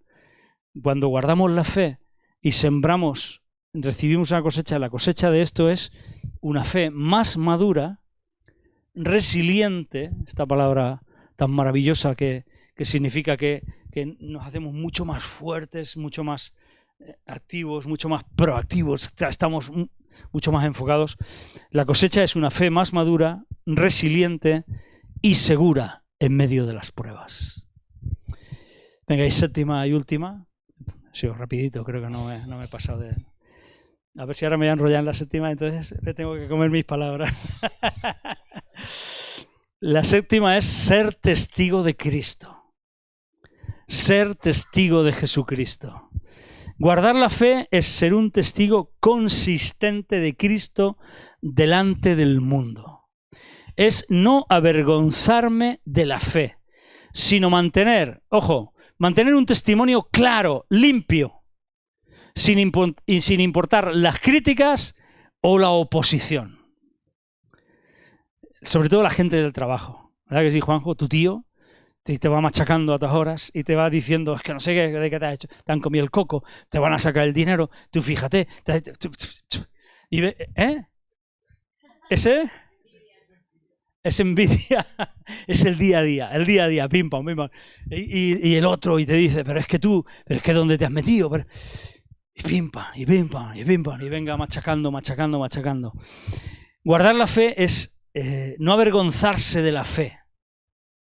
[SPEAKER 1] Cuando guardamos la fe y sembramos, recibimos una cosecha. La cosecha de esto es una fe más madura, resiliente, esta palabra tan maravillosa que significa que nos hacemos mucho más fuertes, mucho más activos, mucho más proactivos, estamos mucho más enfocados. La cosecha es una fe más madura, resiliente y segura en medio de las pruebas. Venga, y séptima y última. Sí, rapidito, creo que no me he pasado de... A ver si ahora me voy a enrollar en la séptima, entonces me tengo que comer mis palabras. La séptima es ser testigo de Cristo. Ser testigo de Jesucristo. Guardar la fe es ser un testigo consistente de Cristo delante del mundo. Es no avergonzarme de la fe, sino mantener un testimonio claro, limpio, sin importar las críticas o la oposición. Sobre todo la gente del trabajo. ¿Verdad que sí, Juanjo? Tu tío te va machacando a todas horas y te va diciendo, es que no sé de qué te has hecho, te han comido el coco, te van a sacar el dinero, tú fíjate. Y Ese es envidia, es el día a día, pim pam, pim pam. Y el otro y te dice, pero es que ¿dónde te has metido? Y pim pam, y pim pam, y pim pam, y venga machacando. Guardar la fe es no avergonzarse de la fe.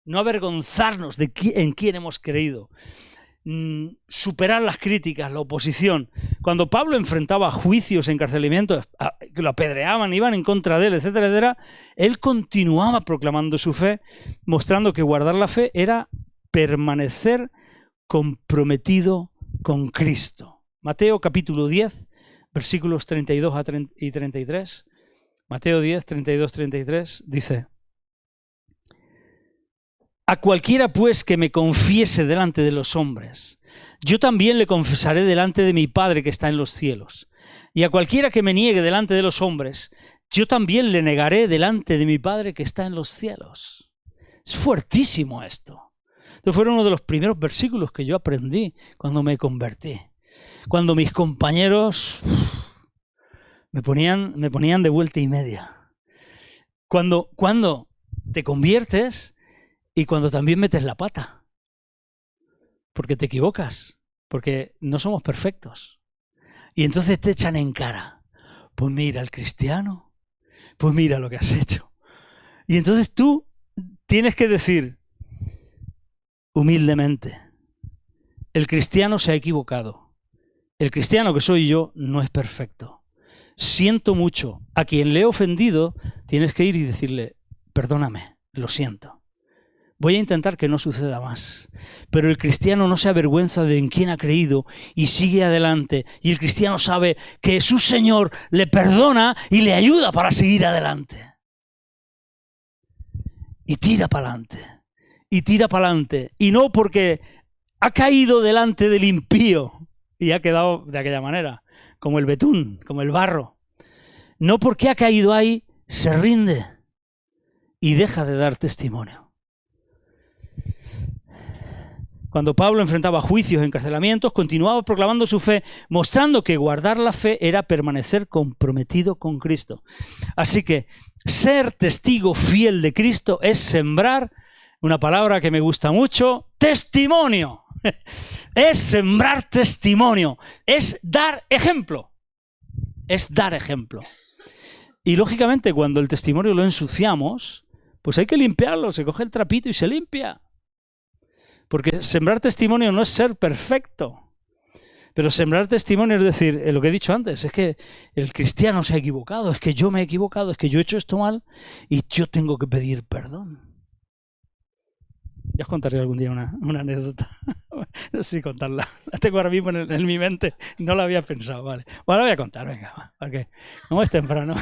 [SPEAKER 1] No avergonzarnos en quién hemos creído. Superar las críticas, la oposición. Cuando Pablo enfrentaba juicios, encarcelamientos, que lo apedreaban, iban en contra de él, etcétera, etcétera, él continuaba proclamando su fe, mostrando que guardar la fe era permanecer comprometido con Cristo. Mateo capítulo 10, versículos 32 y 33. Mateo 10, 32, 33 dice: a cualquiera pues que me confiese delante de los hombres, yo también le confesaré delante de mi Padre que está en los cielos. Y a cualquiera que me niegue delante de los hombres, yo también le negaré delante de mi Padre que está en los cielos. Es fuertísimo esto. Esto fue uno de los primeros versículos que yo aprendí cuando me convertí. Cuando mis compañeros me ponían de vuelta y media. Cuando te conviertes y cuando también metes la pata. Porque te equivocas. Porque no somos perfectos. Y entonces te echan en cara. Pues mira el cristiano. Pues mira lo que has hecho. Y entonces tú tienes que decir humildemente: el cristiano se ha equivocado. El cristiano que soy yo no es perfecto. Siento mucho. A quien le he ofendido, tienes que ir y decirle: perdóname, lo siento. Voy a intentar que no suceda más. Pero el cristiano no se avergüenza de en quién ha creído y sigue adelante. Y el cristiano sabe que su Señor le perdona y le ayuda para seguir adelante. Y tira para adelante. Y tira para adelante. Y no porque ha caído delante del impío y ha quedado de aquella manera, como el betún, como el barro. No porque ha caído ahí, se rinde y deja de dar testimonio. Cuando Pablo enfrentaba juicios, encarcelamientos, continuaba proclamando su fe, mostrando que guardar la fe era permanecer comprometido con Cristo. Así que ser testigo fiel de Cristo es sembrar, una palabra que me gusta mucho, testimonio. Es sembrar testimonio, es dar ejemplo. Es dar ejemplo. Y lógicamente cuando el testimonio lo ensuciamos, pues hay que limpiarlo, se coge el trapito y se limpia. Porque sembrar testimonio no es ser perfecto. Pero sembrar testimonio es decir, lo que he dicho antes, es que el cristiano se ha equivocado, es que yo me he equivocado, es que yo he hecho esto mal y yo tengo que pedir perdón. Ya os contaré algún día una anécdota. No sé si contarla. La tengo ahora mismo en mi mente. No la había pensado, vale. Bueno, la voy a contar, venga, porque no es temprano.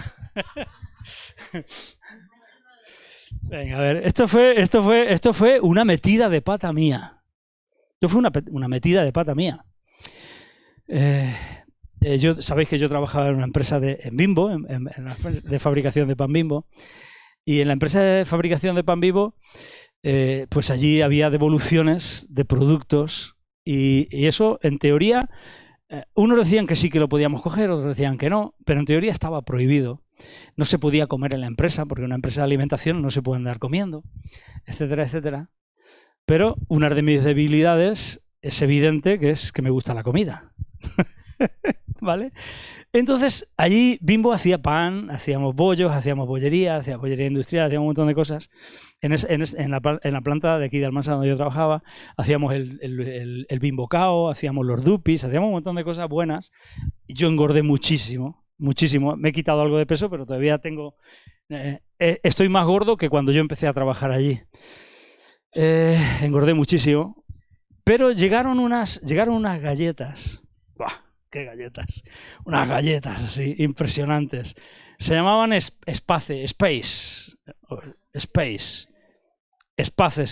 [SPEAKER 1] Venga, a ver, esto fue una metida de pata mía. Esto fue una metida de pata mía. Sabéis que yo trabajaba en una empresa en Bimbo, de fabricación de pan Bimbo. Y en la empresa de fabricación de pan Bimbo, pues allí había devoluciones de productos. Y eso, en teoría, unos decían que sí que lo podíamos coger, otros decían que no, pero en teoría estaba prohibido. No se podía comer en la empresa, porque en una empresa de alimentación no se puede andar comiendo, etcétera, etcétera. Pero una de mis debilidades es evidente que es que me gusta la comida. ¿Vale? Entonces, allí Bimbo hacía pan, hacíamos bollos, hacíamos bollería industrial, hacíamos un montón de cosas. En la planta de aquí de Almansa donde yo trabajaba, hacíamos el Bimbocao, hacíamos los dupis, hacíamos un montón de cosas buenas. Yo engordé muchísimo. Me he quitado algo de peso, pero todavía estoy más gordo que cuando yo empecé a trabajar allí. Engordé muchísimo. Pero llegaron unas galletas ¡Buah! ¡Qué galletas! Unas galletas así, impresionantes. Se llamaban Spaces. Spaces.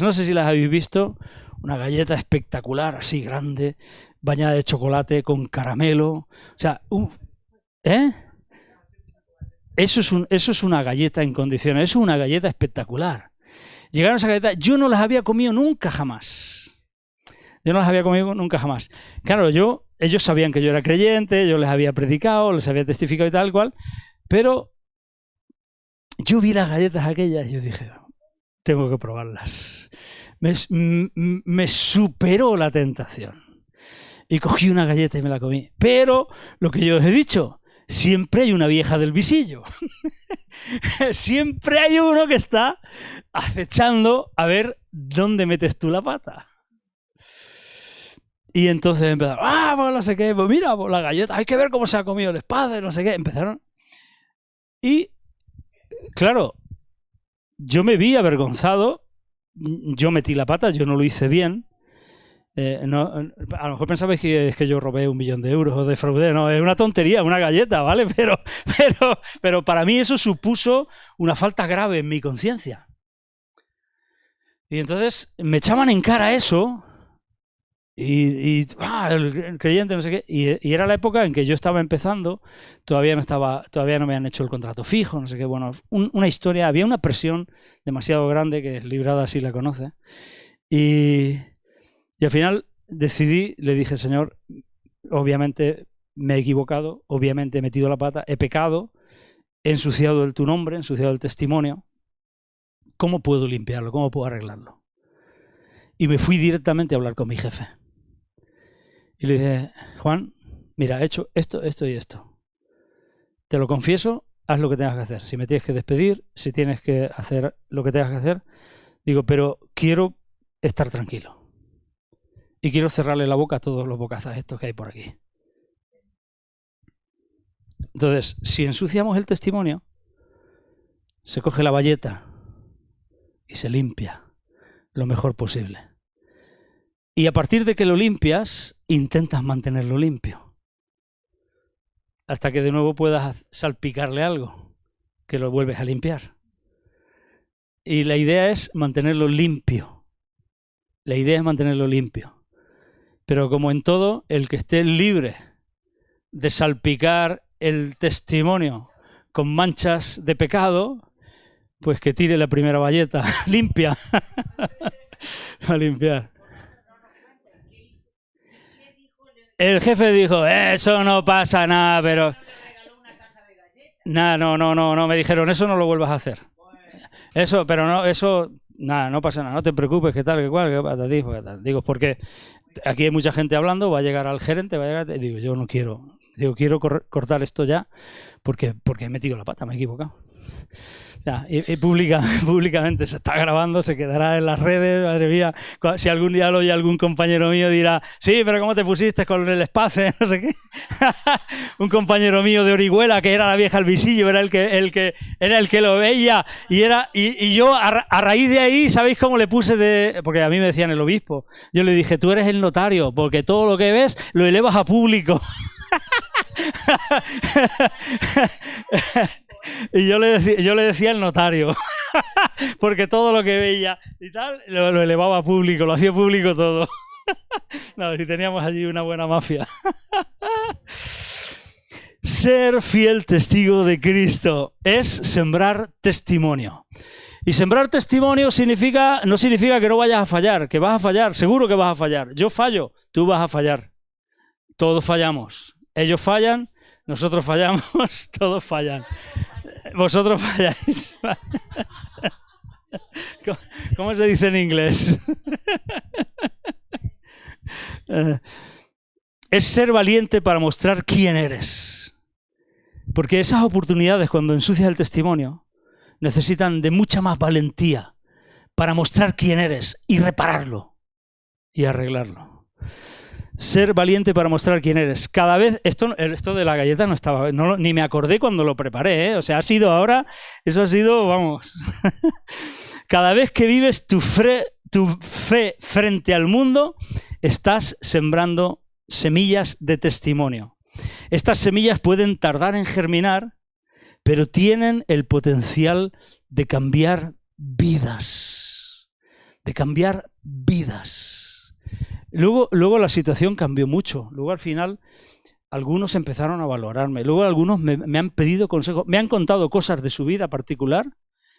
[SPEAKER 1] No sé si las habéis visto. Una galleta espectacular, así grande, bañada de chocolate con caramelo. O sea, ¿eh? Eso es una galleta en condiciones. Eso es una galleta espectacular. Llegaron esas galletas. Yo no las había comido nunca jamás. Claro, ellos sabían que yo era creyente, yo les había predicado, les había testificado y tal cual, pero yo vi las galletas aquellas y yo dije, tengo que probarlas. Me superó la tentación. Y cogí una galleta y me la comí. Pero, lo que yo os he dicho, siempre hay una vieja del visillo. Siempre hay uno que está acechando a ver dónde metes tú la pata. Y entonces empezaron, pues no sé qué, pues mira, pues la galleta, hay que ver cómo se ha comido el espada, no sé qué. Empezaron. Y, claro, yo me vi avergonzado, yo metí la pata, yo no lo hice bien. No, a lo mejor pensabais que es que yo robé 1 millón de euros o defraudé, no, es una tontería, una galleta, ¿vale? Pero para mí eso supuso una falta grave en mi conciencia. Y entonces me echaban en cara eso el creyente, no sé qué, y era la época en que yo estaba empezando, todavía no me han hecho el contrato fijo, no sé qué, bueno, una historia, había una presión demasiado grande que Librada sí la conoce, y al final decidí, le dije, Señor, obviamente me he equivocado, obviamente he metido la pata, he pecado, he ensuciado tu nombre, he ensuciado el testimonio. ¿Cómo puedo limpiarlo? ¿Cómo puedo arreglarlo? Y me fui directamente a hablar con mi jefe. Y le dije, Juan, mira, he hecho esto, esto y esto. Te lo confieso, haz lo que tengas que hacer. Si me tienes que despedir, si tienes que hacer lo que tengas que hacer, digo, pero quiero estar tranquilo. Y quiero cerrarle la boca a todos los bocazas estos que hay por aquí. Entonces, si ensuciamos el testimonio, se coge la bayeta y se limpia lo mejor posible. Y a partir de que lo limpias, intentas mantenerlo limpio. Hasta que de nuevo puedas salpicarle algo, que lo vuelves a limpiar. Y la idea es mantenerlo limpio. Pero como en todo, el que esté libre de salpicar el testimonio con manchas de pecado, pues que tire la primera bayeta limpia a limpiar. El jefe dijo, eso no pasa nada, pero... No, me dijeron, eso no lo vuelvas a hacer. Eso, pero no, eso... Nada, no pasa nada, no te preocupes, que tal, que cual, que tal. Digo, porque aquí hay mucha gente hablando, va a llegar al gerente, digo, yo no quiero, quiero cortar esto ya, porque he metido la pata, me he equivocado. O sea, y públicamente se está grabando, se quedará en las redes, madre mía, si algún día lo oye algún compañero mío dirá, sí, pero ¿cómo te pusiste con el espacio? No sé qué. Un compañero mío de Orihuela, que era la vieja al visillo, era el que lo veía, y yo a raíz de ahí, ¿sabéis cómo le puse porque a mí me decían el obispo, yo le dije, tú eres el notario, porque todo lo que ves lo elevas a público. Y yo le decía el notario, porque todo lo que veía y tal lo elevaba a público, lo hacía público todo. No, y teníamos allí una buena mafia. Ser fiel testigo de Cristo es sembrar testimonio. Y sembrar testimonio no significa que no vayas a fallar, que vas a fallar, seguro que vas a fallar. Yo fallo, tú vas a fallar. Todos fallamos. Ellos fallan, nosotros fallamos, todos fallan. Vosotros falláis. ¿Cómo se dice en inglés? Es ser valiente para mostrar quién eres. Porque esas oportunidades, cuando ensucias el testimonio, necesitan de mucha más valentía para mostrar quién eres y repararlo y arreglarlo. Ser valiente para mostrar quién eres. Cada vez, esto de la galleta no estaba, ni me acordé cuando lo preparé, ¿eh? O sea, eso ha sido, vamos. Cada vez que vives tu fe frente al mundo, estás sembrando semillas de testimonio. Estas semillas pueden tardar en germinar, pero tienen el potencial de cambiar vidas. De cambiar vidas. Luego la situación cambió mucho. Luego al final algunos empezaron a valorarme. Luego algunos me han pedido consejos. Me han contado cosas de su vida particular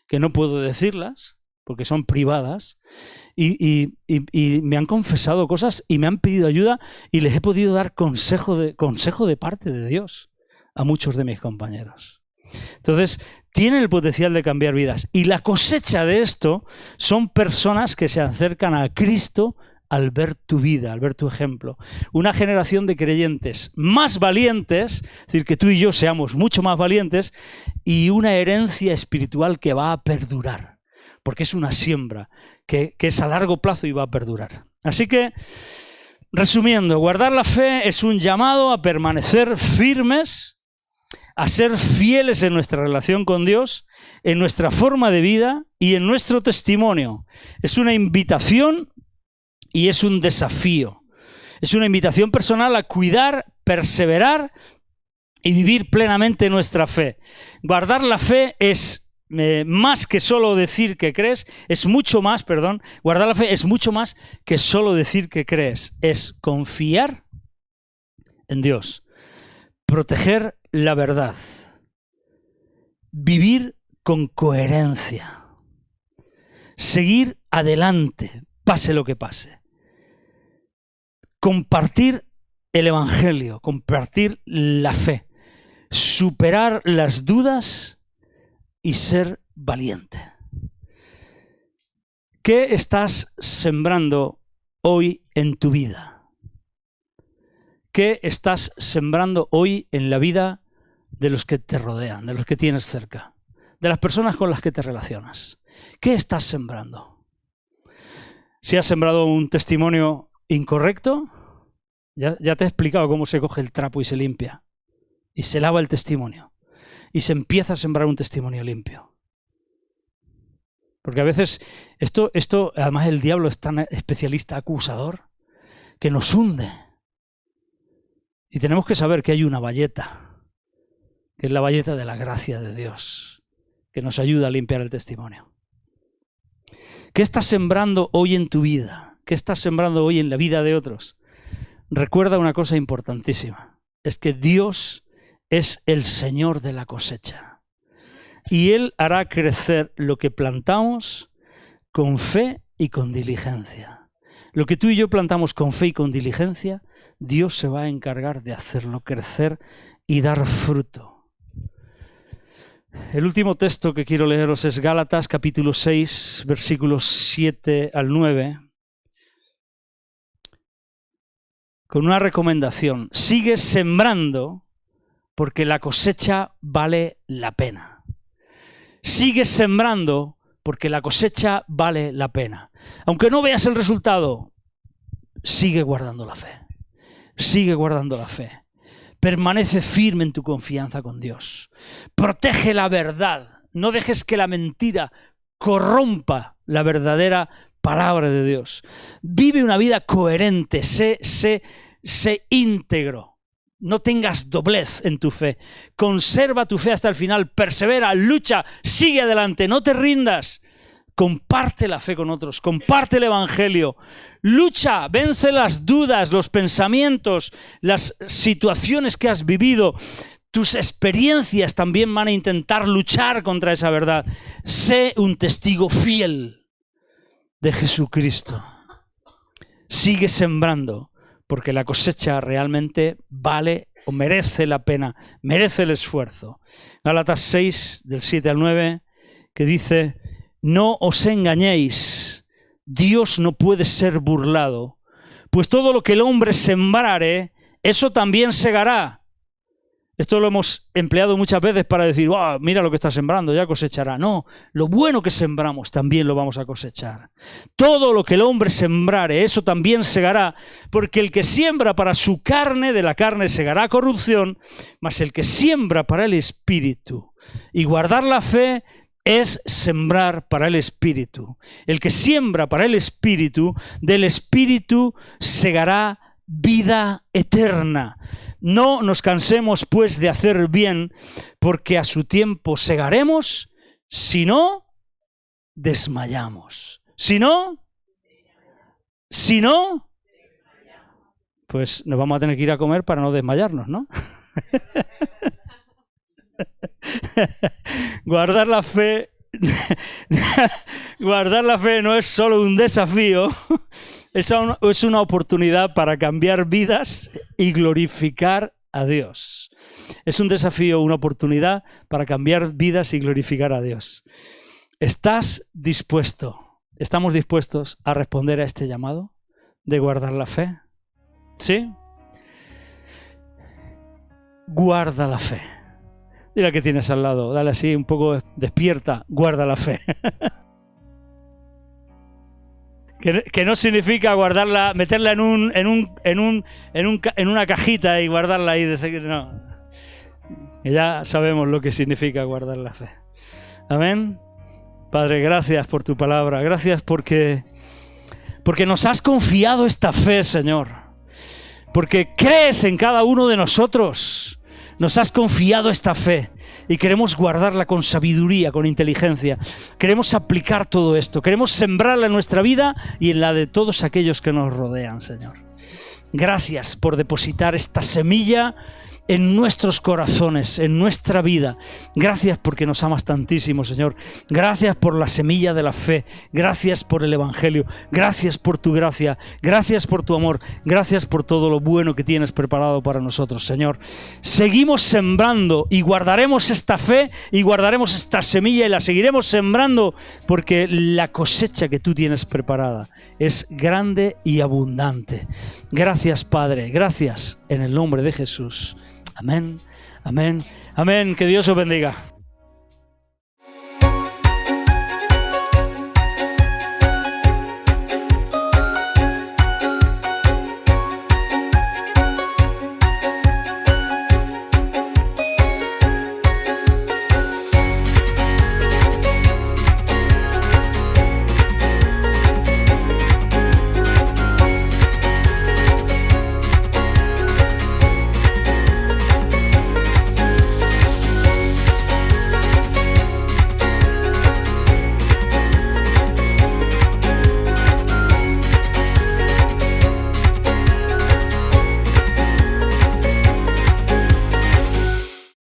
[SPEAKER 1] que no puedo decirlas porque son privadas. Y me han confesado cosas y me han pedido ayuda y les he podido dar consejo de parte de Dios a muchos de mis compañeros. Entonces, tienen el potencial de cambiar vidas. Y la cosecha de esto son personas que se acercan a Cristo al ver tu vida, al ver tu ejemplo. Una generación de creyentes más valientes, es decir, que tú y yo seamos mucho más valientes, y una herencia espiritual que va a perdurar, porque es una siembra que es a largo plazo y va a perdurar. Así que, resumiendo, guardar la fe es un llamado a permanecer firmes, a ser fieles en nuestra relación con Dios, en nuestra forma de vida y en nuestro testimonio. Es una invitación y es un desafío. Es una invitación personal a cuidar, perseverar y vivir plenamente nuestra fe. Guardar la fe es más que solo decir que crees, guardar la fe es mucho más que solo decir que crees. Es confiar en Dios, proteger la verdad, vivir con coherencia, seguir adelante, pase lo que pase, compartir el Evangelio, compartir la fe, superar las dudas y ser valiente. ¿Qué estás sembrando hoy en tu vida? ¿Qué estás sembrando hoy en la vida de los que te rodean, de los que tienes cerca, de las personas con las que te relacionas? ¿Qué estás sembrando? Si has sembrado un testimonio incorrecto, ya te he explicado cómo se coge el trapo y se limpia, y se lava el testimonio, y se empieza a sembrar un testimonio limpio. Porque a veces esto además el diablo es tan especialista acusador que nos hunde. Y tenemos que saber que hay una bayeta, que es la bayeta de la gracia de Dios, que nos ayuda a limpiar el testimonio. ¿Qué estás sembrando hoy en tu vida? ¿Qué estás sembrando hoy en la vida de otros? Recuerda una cosa importantísima, es que Dios es el Señor de la cosecha. Y Él hará crecer lo que plantamos con fe y con diligencia. Lo que tú y yo plantamos con fe y con diligencia, Dios se va a encargar de hacerlo crecer y dar fruto. El último texto que quiero leeros es Gálatas capítulo 6, versículos 7 al 9, con una recomendación. Sigue sembrando porque la cosecha vale la pena. Sigue sembrando porque la cosecha vale la pena. Aunque no veas el resultado, sigue guardando la fe. Sigue guardando la fe. Permanece firme en tu confianza con Dios. Protege la verdad. No dejes que la mentira corrompa la verdadera palabra de Dios. Vive una vida coherente. Sé íntegro. No tengas doblez en tu fe. Conserva tu fe hasta el final. Persevera, lucha, sigue adelante. No te rindas. Comparte la fe con otros, comparte el Evangelio, lucha, vence las dudas, los pensamientos, las situaciones que has vivido. Tus experiencias también van a intentar luchar contra esa verdad. Sé un testigo fiel de Jesucristo. Sigue sembrando, porque la cosecha realmente vale o merece la pena, merece el esfuerzo. Gálatas 6, del 7 al 9, que dice: no os engañéis, Dios no puede ser burlado, pues todo lo que el hombre sembrare, eso también segará. Esto lo hemos empleado muchas veces para decir, oh, mira lo que está sembrando, ya cosechará. No, lo bueno que sembramos también lo vamos a cosechar. Todo lo que el hombre sembrare, eso también segará, porque el que siembra para su carne, de la carne segará corrupción, mas el que siembra para el Espíritu. Y guardar la fe es sembrar para el Espíritu. El que siembra para el Espíritu, del Espíritu segará vida eterna. No nos cansemos pues de hacer bien, porque a su tiempo segaremos, si no, desmayamos. Si no, pues nos vamos a tener que ir a comer para no desmayarnos, ¿no? Guardar la fe no es solo un desafío, es una oportunidad para cambiar vidas y glorificar a Dios. Es un desafío, una oportunidad para cambiar vidas y glorificar a Dios. ¿Estás dispuesto? ¿Estamos dispuestos a responder a este llamado de guardar la fe? ¿Sí? Guarda la fe. Dile que tienes al lado, dale así un poco despierta, guarda la fe. Que no significa guardarla, meterla en una cajita y guardarla ahí. No. Ya sabemos lo que significa guardar la fe. Amén. Padre, gracias por tu palabra. Gracias porque nos has confiado esta fe, Señor. Porque crees en cada uno de nosotros. Nos has confiado esta fe y queremos guardarla con sabiduría, con inteligencia. Queremos aplicar todo esto. Queremos sembrarla en nuestra vida y en la de todos aquellos que nos rodean, Señor. Gracias por depositar esta semilla en nuestros corazones, en nuestra vida. Gracias porque nos amas tantísimo, Señor. Gracias por la semilla de la fe. Gracias por el Evangelio. Gracias por tu gracia. Gracias por tu amor. Gracias por todo lo bueno que tienes preparado para nosotros, Señor. Seguimos sembrando y guardaremos esta fe y guardaremos esta semilla y la seguiremos sembrando porque la cosecha que tú tienes preparada es grande y abundante. Gracias, Padre. Gracias en el nombre de Jesús. Amén, amén, amén. Que Dios os bendiga.